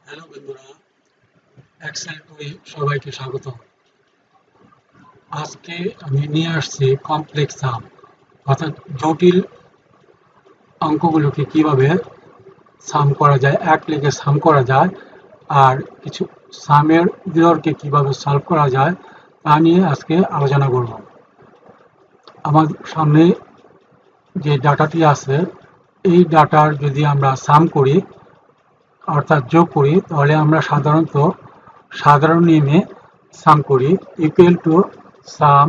Hello বন্ধুরা, Excel টুয়ে সবাইকে স্বাগত। আজকে আমি নিয়ে আসছি কমপ্লেক্স সাম, অর্থাৎ জটিল অঙ্কগুলোকে কিভাবে সাম করা যায়, এক ক্লিকে সাম করা যায়, আর কিছু সামের বিররকে কিভাবে সলভ করা যায় তা নিয়ে আজকে আলোচনা করব। আমার সামনে যে ডাটাটি আছে, এই ডাটার যদি আমরা সাম করি অর্থাৎ যোগ করি, তাহলে আমরা সাধারণ নিয়মে সাম করি। Equal to sum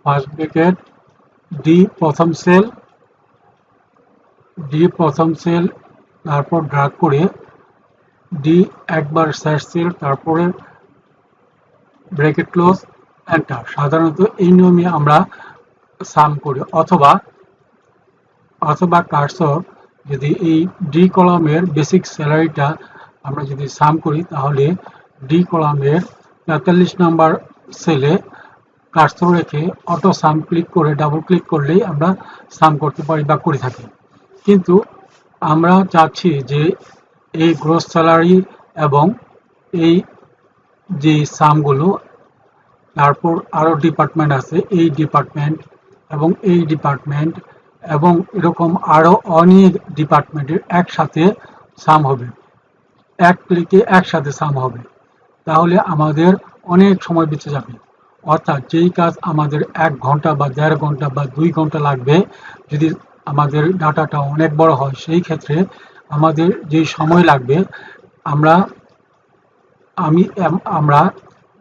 first bracket D প্রথম সেল, তারপর ড্রাগ করে ডি একবার সার্চ সেল, তারপরে ব্র্যাকেট ক্লোজ, এন্টার। সাধারণত এই নিয়মে আমরা সাম করি, অথবা কার্সর যদি এই ডি কলামের বেসিক স্যালারিটা আমরা যদি সাম করি, তাহলে ডি কলামের ৪৩ নম্বর সেলে কার্সর রেখে অটো সাম ক্লিক করে ডাবল ক্লিক করলেই আমরা সাম করতে পারি বা করে থাকি। কিন্তু আমরা চাচ্ছি যে এই গ্রস স্যালারি এবং এই যে সামগুলো, তারপর আরও ডিপার্টমেন্ট আছে, এই ডিপার্টমেন্ট এবং এই ডিপার্টমেন্ট এবং এরকম আরও অনেক ডিপার্টমেন্টের একসাথে সাম হবে, এক ক্লিকে একসাথে সাম হবে। তাহলে আমাদের অনেক সময় বেঁচে যাবে। অর্থাৎ যেই কাজ আমাদের 1 ঘন্টা বা 1.5 ঘন্টা বা 2 ঘন্টা লাগবে, যদি আমাদের ডাটাটা অনেক বড় হয়, সেই ক্ষেত্রে আমাদের যেই সময় লাগবে আমরা আমরা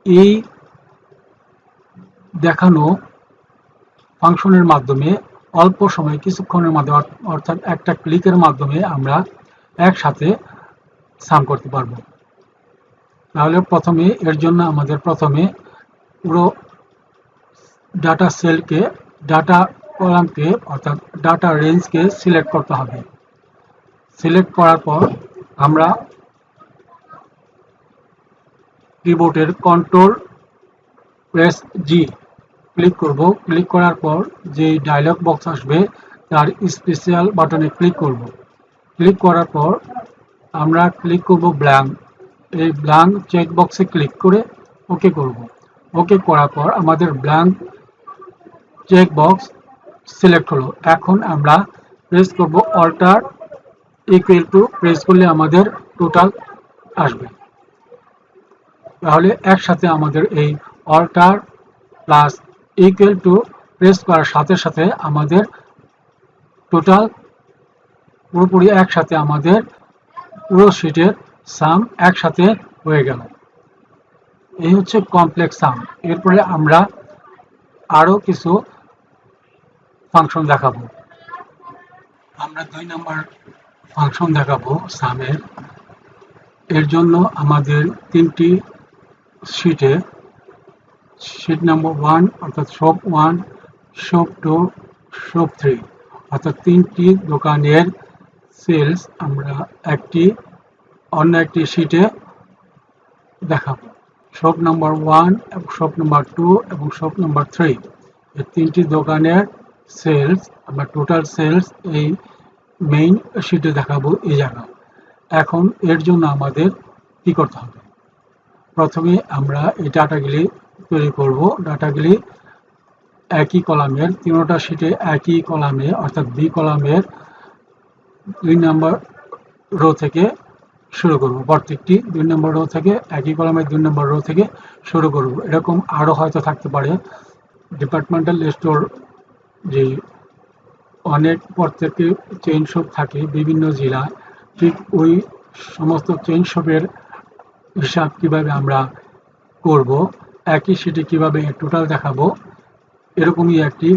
এই দেখানো ফাংশনের মাধ্যমে অল্প সময়ে কিছুক্ষণের মাধ্যমে অর্থাৎ একটা ক্লিকের মাধ্যমে আমরা একসাথে সাম করতে পারবো। তাহলে এর জন্য আমাদের প্রথমে পুরো ডাটা সেলকে, ডাটা কলামকে অর্থাৎ ডাটা রেঞ্জকে সিলেক্ট করতে হবে। সিলেক্ট করার পর আমরা কিবোর্ডের কন্ট্রোল প্রেস জি ক্লিক করব। ক্লিক করার পর যে ডায়লগ বক্স আসবে তার স্পেশাল বাটনে ক্লিক করব। ক্লিক করার পর আমরা ক্লিক করব ব্ল্যাঙ্ক। এই ব্ল্যাঙ্ক চেক বক্সে ক্লিক করে ওকে করব। ওকে করার পর আমাদের ব্ল্যাঙ্ক চেক বক্স সিলেক্ট হলো। এখন আমরা প্রেস করব অল্টার ইকুয়াল টু, প্রেস করলে আমাদের টোটাল আসবে। তাহলে একসাথে আমাদের এই alter plus equal to press করার সাথে সাথে আমাদের টোটাল পুরোপুরি একসাথে আমাদের পুরো শিটের সাম একসাথে হয়ে গেল। এই হচ্ছে কমপ্লেক্স সাম। এরপরে আমরা আরো কিছু ফাংশন দেখাবো। আমরা 2 নম্বর ফাংশন দেখাবো সামের। এর জন্য আমাদের 3টি শিটে, শিট নাম্বার 1 অর্থাৎ শপ 1, শপ 2, শপ 3 অর্থাৎ 3টি দোকানের সেলস আমরা অন্য একটি শিটে দেখাবো। শপ নাম্বার 1 এবং শপ নাম্বার 2 এবং শপ নাম্বার 3, এই 3টি দোকানের সেলস আমরা টোটাল সেলস এই মেইন শিটে দেখাবো এই জায়গায়। এখন এর জন্য আমাদের কি করতে হবে? প্রথমে আমরা এই ডাটাগুলি তৈরি করব। ডাটাগুলি একই কলামের, 3টা শিটে একই কলামে অর্থাৎ বি কলামের 2 নম্বর রো থেকে শুরু করব। প্রত্যেকটি 2 নম্বর রো থেকে, একই কলামের 2 নম্বর রো থেকে শুরু করব। এরকম আরও হয়তো থাকতে পারে। ডিপার্টমেন্টাল স্টোর যে অনেক প্রত্যেকটি চেইন শপ থাকে বিভিন্ন জেলায়, ঠিক ওই সমস্ত চেইন শপের হিসাব কিভাবে আমরা করব, একই শিটে কিভাবে টোটাল দেখাবো, এরকমই একটি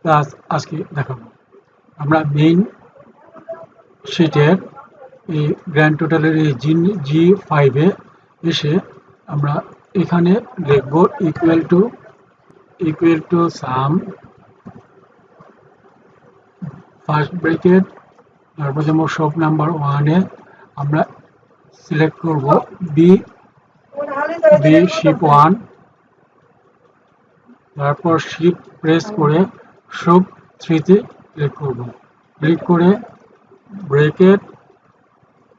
কাজ আজকে দেখাবো। আমরা মেইন শিটের এই গ্র্যান্ড টোটালের এই G5 এ এসে আমরা এখানে লিখব equal to sum first bracket, তারপর যেমন শপ নাম্বার 1 এ আমরা সিলেক্ট করব বি শিপ 1, তারপর শিপ প্রেস করে শপ 3 তে ক্লিক করব। ক্লিক করে ব্র্যাকেট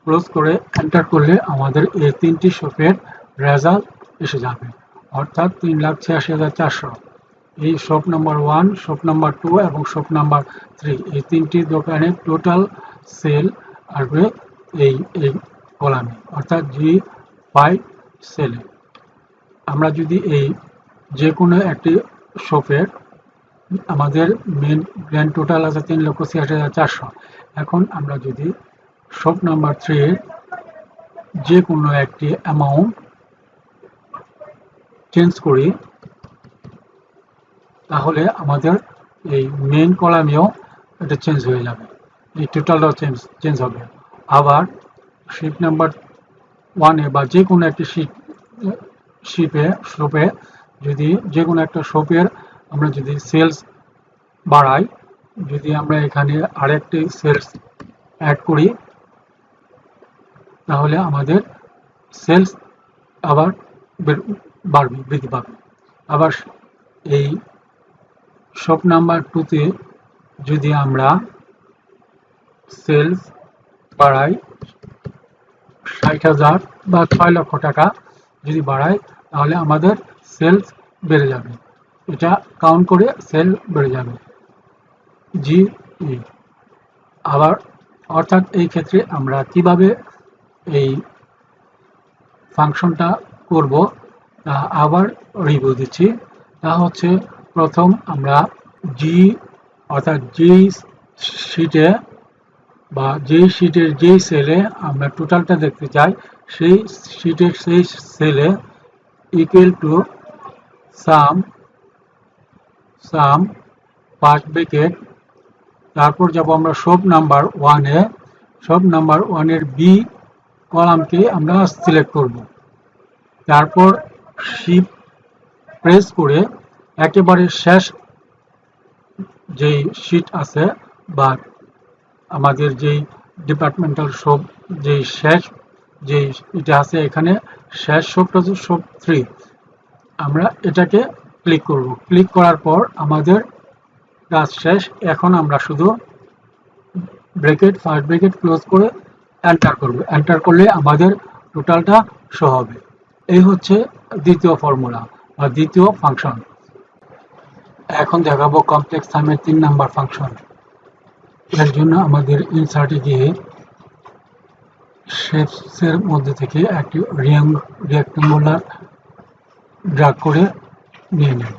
ক্লোজ করে এন্টার করলে আমাদের এই তিনটি শপের রেজাল্ট এসে যাবে, অর্থাৎ 3,86,400। এই শপ নাম্বার 1, শপ নাম্বার 2 এবং শপ নাম্বার 3 এই তিনটি দোকানে টোটাল সেল আসবে এই এই কলামে, অর্থাৎ G5 সেলে। আমরা যদি এই যে কোনো একটি শপের আমাদের মেন গ্র্যান্ড টোটাল আছে 3,86,400। এখন আমরা যদি শপ নাম্বার 3 যে কোনো একটি অ্যামাউন্ট চেঞ্জ করি, তাহলে আমাদের এই মেন কলামেও এটা চেঞ্জ হয়ে যাবে, এই টোটালটাও চেঞ্জ হবে। আবার শিট নাম্বার 1-এ বা যে কোনো একটি শপে যদি যে কোনো একটা শপের আমরা যদি সেলস বাড়াই, যদি আমরা এখানে আরেকটি সেলস অ্যাড করি, তাহলে আমাদের সেলস আবার বাড়বে, বৃদ্ধি পাবে। আবার এই শপ নাম্বার 2-তে যদি আমরা সেলস বাড়াই 60,000 বা 6 লক্ষ টাকা যদি বাড়াই, তাহলে আমাদের সেলস বেড়ে যাবে, এটা কাউন্ট করে সেল বেড়ে যাবে জি। আবার অর্থাৎ এই ক্ষেত্রে আমরা কিভাবে এই ফাংশনটা করব তা আবার রিভিউ দিচ্ছি। তা হচ্ছে, প্রথম আমরা জি অর্থাৎ যেই শিটে বা যেই শিটের যেই সেলে আমরা টোটালটা দেখতে চাই, সেই শিটের সেই সেলে equal to sum first bracket, তারপর যাব আমরা শপ নাম্বার 1-এ, শপ নাম্বার 1-এর বি কলামকে আমরা সিলেক্ট করব। তারপর শিফট প্রেস করে একেবারে শেষ যেই শিট আছে বা আমাদের যেই ডিপার্টমেন্টাল শপ যেই শেষ যেই এটা আছে, এখানে শেষ শপটা হচ্ছে শপ 3, আমরা এটাকে ক্লিক করব। ক্লিক করার পর আমাদের কাজ শেষ। এখন আমরা শুধু ব্র্যাকেট ফার্স্ট ব্র্যাকেট ক্লোজ করে এন্টার করব। এন্টার করলে আমাদের টোটালটা শো হবে। এই হচ্ছে দ্বিতীয় ফর্মুলা বা দ্বিতীয় ফাংশন। এখন দেখাবো কমপ্লেক্স সামের 3 নাম্বার ফাংশন। এর জন্য আমাদের ইনসার্টে গিয়ে শেপসের মধ্যে থেকে একটি রেক্ট্যাঙ্গুলার ড্র্যাগ করে নিয়ে নেব।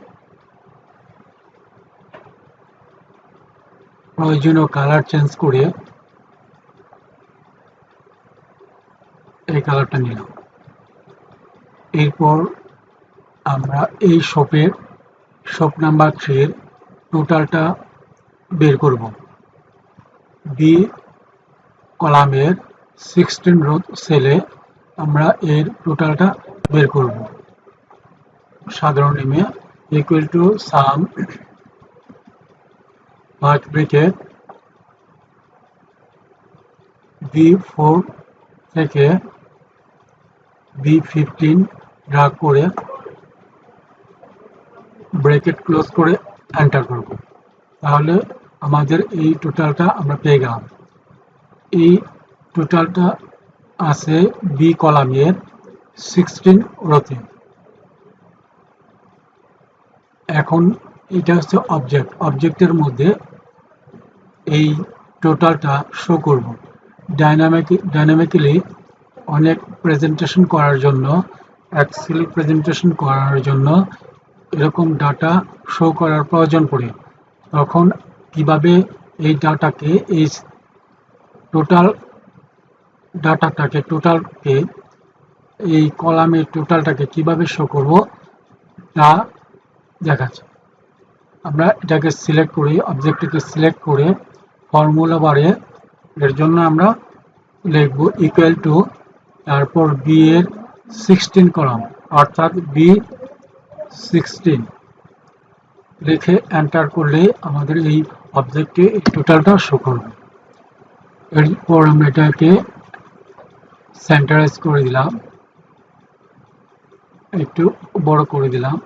প্রয়োজনীয় কালার চেঞ্জ করে এই কালারটা নিলাম। এরপর আমরা এই শপ নাম্বার 3-এর টোটালটা বের করব। বি কলামের 16 রো সেলে আমরা এর টোটালটা বের করব। সাধারণ নেমে equal to sum first bracket B4 থেকে B15 ড্র্যাগ করে ব্র্যাকেট ক্লোজ করে এন্টার করব। তাহলে আমাদের এই টোটালটা আমরা পেয়ে গেলাম। এই টোটালটা আছে বি কলামের 16 রোতে। এখন এটা হচ্ছে অবজেক্টের মধ্যে এই টোটালটা শো করব। ডাইনামিক্যালি অনেক প্রেজেন্টেশন করার জন্য, এক্সেল প্রেজেন্টেশন করার জন্য এরকম ডাটা শো করার প্রয়োজন পড়ে। তখন কিভাবে এই ডাটাকে এই টোটালকে এই কলামের টোটালটাকে কিভাবে শো করব তা দেখাচ্ছে। আমরা এটাকে সিলেক্ট করি, অবজেক্টটিকে সিলেক্ট করে ফর্মুলা বারে এর জন্য আমরা লিখব ইকুয়াল টু, তারপর বি এর 16 কলাম অর্থাৎ B16 লিখে এন্টার করলে আমাদের এই অবজেক্টে এই টোটালটা শো করবে। এরপর আমরা এটাকে সেন্টারাইজ করে দিলাম, একটু বড় করে দিলাম।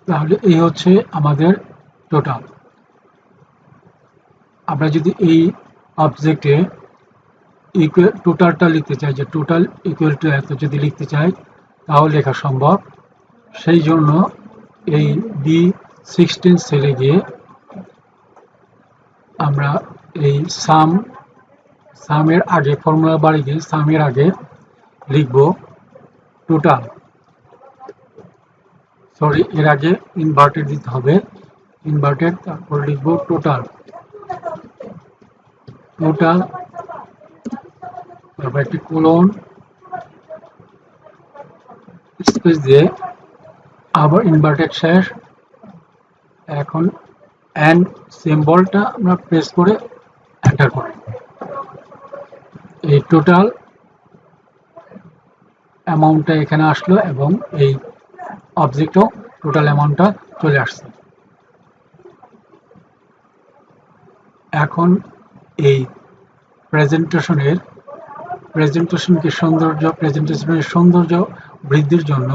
তাহলে এই হচ্ছে আমাদের টোটাল। আমরা যদি এই অবজেক্টে ইকুয়াল টোটালটা লিখতে চাই, যে টোটাল ইকুয়াল টু এত যদি লিখতে চাই তাও লেখা সম্ভব। সেই জন্য এই B16 সেলে গিয়ে আমরা এই সামের আগে ফর্মুলা বাড়ি গিয়ে সামের আগে লিখব টোটাল, সরি এর আগে ইনভার্টেড দিতে হবে, ইনভার্টেড, তারপর লিখব টোটাল, টোটাল, তারপর একটি কোলন স্পেস দিয়ে আবার ইনভার্টেড শেষ। এখন এন্ড সিম্বলটা আমরা প্রেস করে এন্টার করি। এই টোটাল অ্যামাউন্টটা এখানে আসলো এবং এই অবজেক্টও টোটাল অ্যামাউন্টটা চলে আসছে। এখন এই প্রেজেন্টেশনের সৌন্দর্য বৃদ্ধির জন্য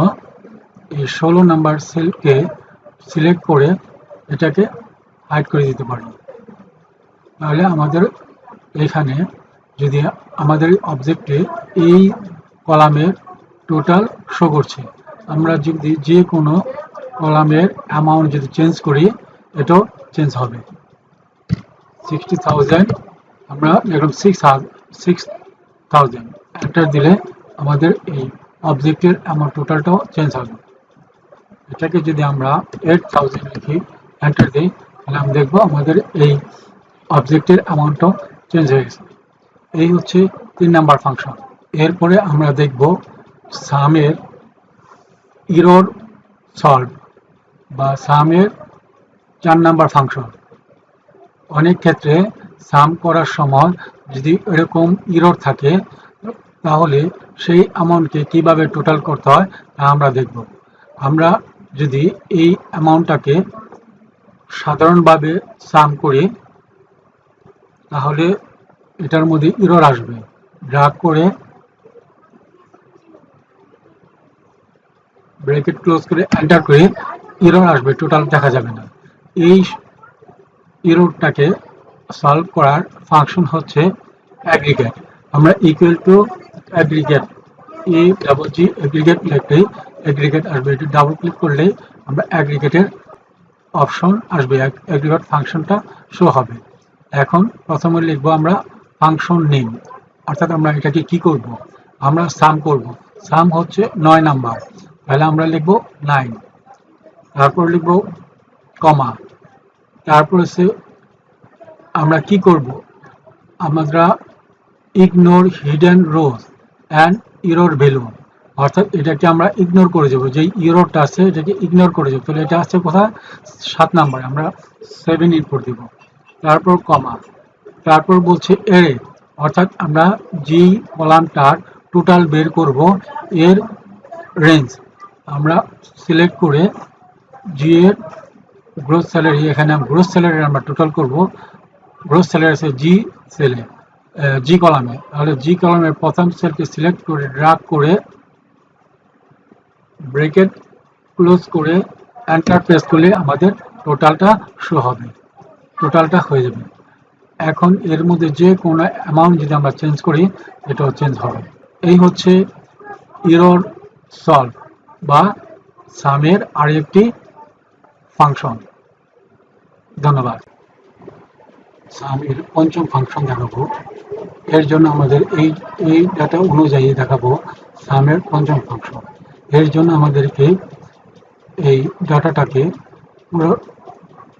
এই 16 নাম্বার সেলকে সিলেক্ট করে এটাকে হাইড করে দিতে পারি। তাহলে আমাদের এখানে যদি আমাদের অবজেক্টে এই কলামের টোটাল শো করছে, আমরা যদি যে কোনো কলামের অ্যামাউন্ট যদি চেঞ্জ করি এটাও চেঞ্জ হবে। 60,000 আমরা এরকম 6,000 এন্টার দিলে আমাদের এই অবজেক্টের অ্যামাউন্ট টোটালটাও চেঞ্জ হবে। এটাকে যদি আমরা 8,000 লিখি এন্টার দিই তাহলে আমরা দেখবো আমাদের এই অবজেক্টের অ্যামাউন্টটাও চেঞ্জ হয়ে গেছে। এই হচ্ছে 3 নাম্বার ফাংশন। এরপরে আমরা দেখব সামের ইরর সলভ বা সামের 4 নাম্বার ফাংশন। অনেক ক্ষেত্রে সাম করার সময় যদি এরকম ইরর থাকে তাহলে সেই অ্যামাউন্টকে কিভাবে টোটাল করতে হয় তা আমরা দেখব। আমরা যদি এই অ্যামাউন্টটাকে সাধারণভাবে সাম করি তাহলে এটার মধ্যে ইরর আসবে। ড্র্যাগ করে ব্র্যাকেট ক্লোজ করে এন্টার করে ইরর আসবে, টোটাল দেখা যাবে না। এই ইররটাকে সলভ করার ফাংশন হচ্ছে অ্যাগ্রিগেট। আমরা equal to aggregate AGG aggregate লিখলেই অ্যাগ্রিগেট আসবে। এটি ডাবল ক্লিক করলেই আমরা অ্যাগ্রিগেটের অপশন আসবে, অ্যাগ্রিগেট ফাংশনটা শো হবে। এখন প্রথমে লিখবো আমরা ফাংশন নেম, অর্থাৎ আমরা এটাকে কি করব, আমরা সাম করব। সাম হচ্ছে 9 নাম্বার, তাহলে আমরা লিখব 9, তারপর লিখব কমা, তারপর হচ্ছে আমরা কি করব, আমরা ignore hidden rose and error value, অর্থাৎ এটাকে আমরা ইগনোর করে দেবো, যেই ইররটা আছে এটাকে ইগনোর করে দেবো। তাহলে এটা আছে কোথায়, 7 নাম্বারে, আমরা 7 ইনপুট দেব, তারপর কমা, তারপর বলছে এরে, অর্থাৎ আমরা যেই কলামটার টোটাল বের করব এর রেঞ্জ আমরা সিলেক্ট করে জি এর গ্রোস স্যালারি, এখানে গ্রোস স্যালারি আমরা টোটাল করব। গ্রোস স্যালারি আছে জি সেলে, জি কলামে, তাহলে জি কলামের প্রথম সেলকে সিলেক্ট করে ড্র্যাগ করে ব্র্যাকেট ক্লোজ করে এন্টার প্রেস করলে আমাদের টোটালটা শো হবে, টোটালটা হয়ে যাবে। এখন এর মধ্যে যে কোনো অ্যামাউন্ট যদি আমরা চেঞ্জ করি এটাও চেঞ্জ হবে। এই হচ্ছে ইরর সলভ বা সামের আরেকটি ফাংশন। ধন্যবাদ। সামের পঞ্চম ফাংশন দেখাবো। এর জন্য আমাদের এই ডাটা অনুযায়ী দেখাবো সামের পঞ্চম ফাংশন। এর জন্য আমাদেরকে এই ডাটাটাকে পুরো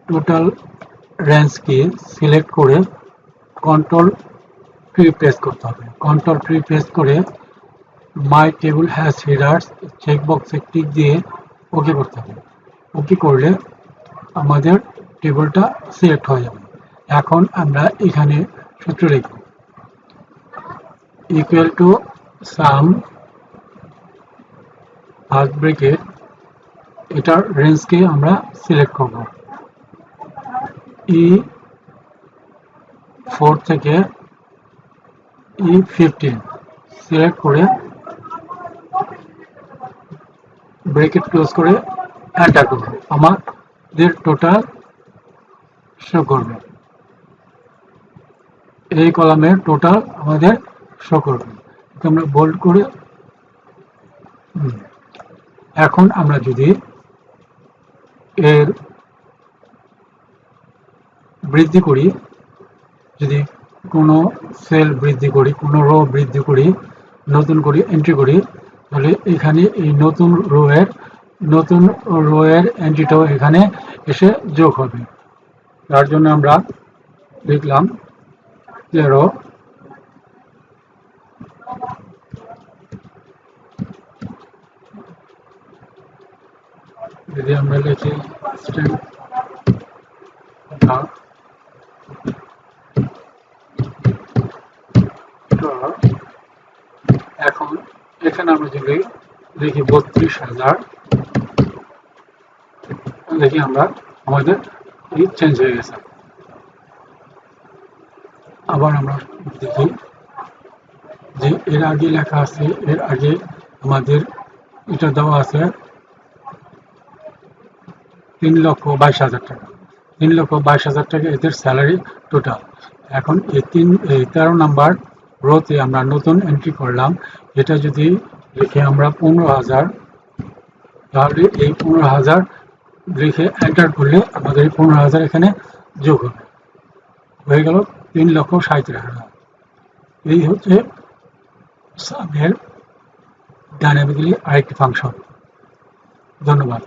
টোটাল রেঞ্জকে সিলেক্ট করে কন্ট্রোল কি প্রেস করতে হবে। কন্ট্রোল কি প্রেস করে মাই টেবিল হ্যাজ হেডার্স চেকবক্সে টিক দিয়ে ওকে করতে হবে। ওকে করলে আমাদের টেবিলটা সিলেক্ট হয়ে যাবে। এখন আমরা এখানে সূত্র লিখব, equal to sum first bracket, এটার রেঞ্জকে আমরা সিলেক্ট করব, E4 থেকে E15 সিলেক্ট করে ব্র্যাকেট ক্লোজ করে এন্টার করব। আমাদের টোটাল শো করবে, এই কলামের টোটাল আমাদের শো করবে। আমরা বোল্ড করে এখন আমরা যদি এর বৃদ্ধি করি, যদি কোনো সেল বৃদ্ধি করি, কোনো রো বৃদ্ধি করি, নতুন করে এন্ট্রি করি, তাহলে এখানে এই নতুন রো এর এন্ট্রিটাও এখানে এসে যোগ হবে। তার জন্য আমরা লিখলাম 0 যদি আমরা লিখি এখন এখানে আমরা যদি দেখি 32,000, দেখি আমরা আমাদের চেঞ্জ হয়ে গেছে। আবার আমরা দেখি যে এর আগে লেখা আছে, এর আগে আমাদের এটা দেওয়া আছে 3,22,000 টাকা, 3,22,000 টাকা এদের স্যালারি টোটাল। এখন এই 13 নাম্বার রোতে আমরা নতুন এন্ট্রি করলাম, এটা যদি লিখে আমরা 15,000, তাহলে এই 15,000 লিখে এন্টার করলে আমাদের এই 15,000 এখানে যোগ হবে, হয়ে গেল 3,37,000। এই হচ্ছে সামের ডাইনামিক্যালি আরেকটি ফাংশন। ধন্যবাদ।